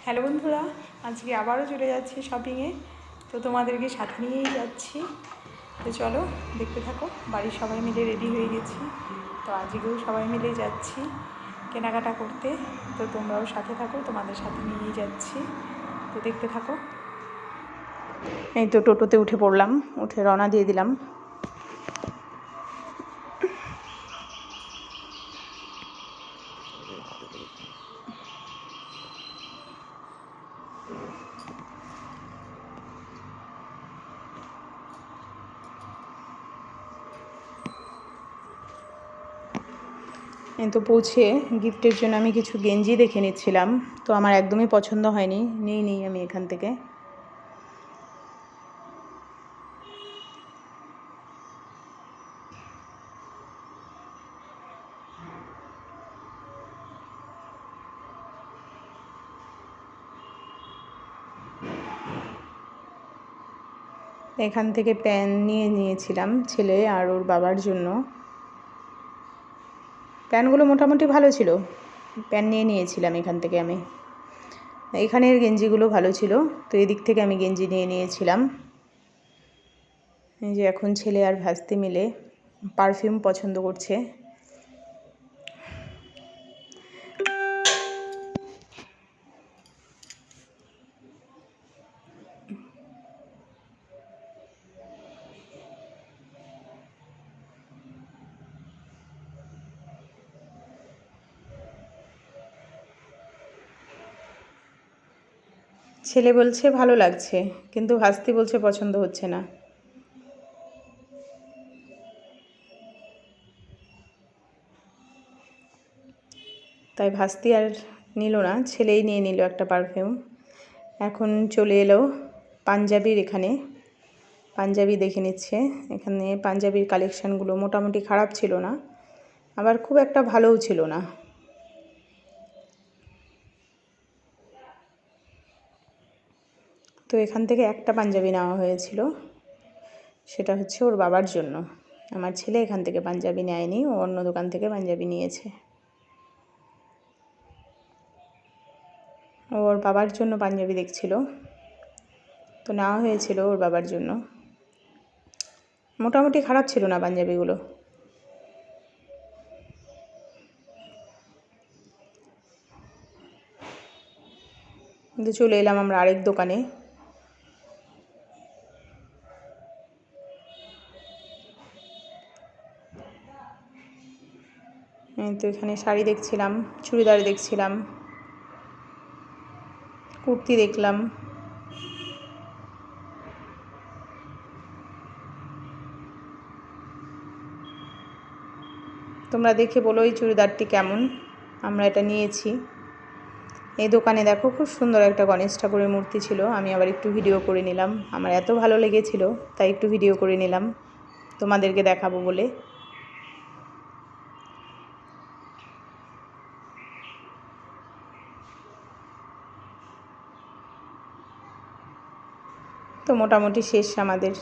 Hello বন্ধুরা, আজকে আবারও চলে যাচ্ছি শপিংয়ে। তো তোমাদেরকে সাথে নিয়েই যাচ্ছি। তো চলো দেখতে থাকো। বাড়ির সবাই মিলে রেডি হয়ে গেছি। তো আজকেও সবাই মিলে যাচ্ছি কেনাকাটা করতে। তো তোমরাও সাথে থাকো, তোমাদের সাথে নিয়েই যাচ্ছি। তো দেখতে থাকো। এই তো টোটোতে উঠে পড়লাম, উঠে রওনা দিয়ে দিলাম। এই তো পৌঁছে গিফটের জন্য আমি কিছু গেঞ্জি দেখে নিচ্ছিলাম। তো আমার একদমই পছন্দ হয়নি, নিই আমি এখান থেকে। এখান থেকে প্যান্ট নিয়েছিলাম ছেলে আর ওর বাবার জন্য। প্যান্টগুলো মোটামুটি ভালো ছিল, প্যান্ট নিয়েছিলাম এখান থেকে আমি। এখানের গেঞ্জিগুলো ভালো ছিল, তো এদিক থেকে আমি গেঞ্জি নিয়েছিলাম। এই যে এখন ছেলে আর ভাস্তি মিলে পারফিউম পছন্দ করছে। ছেলে বলছে ভালো লাগছে, কিন্তু ভাস্তি বলছে পছন্দ হচ্ছে না। তাই ভাস্তি আর নিল না, ছেলেই নিয়ে নিল একটা পারফিউম। এখন চলে এলো পাঞ্জাবির এখানে, পাঞ্জাবি দেখে নিচ্ছে। এখানে পাঞ্জাবির কালেকশানগুলো মোটামুটি খারাপ ছিল না, আবার খুব একটা ভালোও ছিল না। তো এখান থেকে একটা পাঞ্জাবি নেওয়া হয়েছিল, সেটা হচ্ছে ওর বাবার জন্য। আমার ছেলে এখান থেকে পাঞ্জাবি নেয়নি, ও অন্য দোকান থেকে পাঞ্জাবি নিয়েছে। ওর বাবার জন্য পাঞ্জাবি দেখছিল, তো নেওয়া হয়েছিল ওর বাবার জন্য। মোটামুটি খারাপ ছিল না পাঞ্জাবিগুলো। কিন্তু চলে এলাম আমরা আরেক দোকানে। তো এখানে শাড়ি দেখছিলাম, চুড়িদার দেখছিলাম, কুর্তি দেখলাম। তোমরা দেখে বলো এই চুড়িদারটি কেমন। আমরা এটা নিয়েছি। এই দোকানে দেখো খুব সুন্দর একটা গণেশ ঠাকুরের মূর্তি ছিল, আমি আবার একটু ভিডিও করে নিলাম। আমার এত ভালো লেগেছিল তাই একটু ভিডিও করে নিলাম তোমাদেরকে দেখাবো বলে। তো মোটামুটি শেষ আমাদের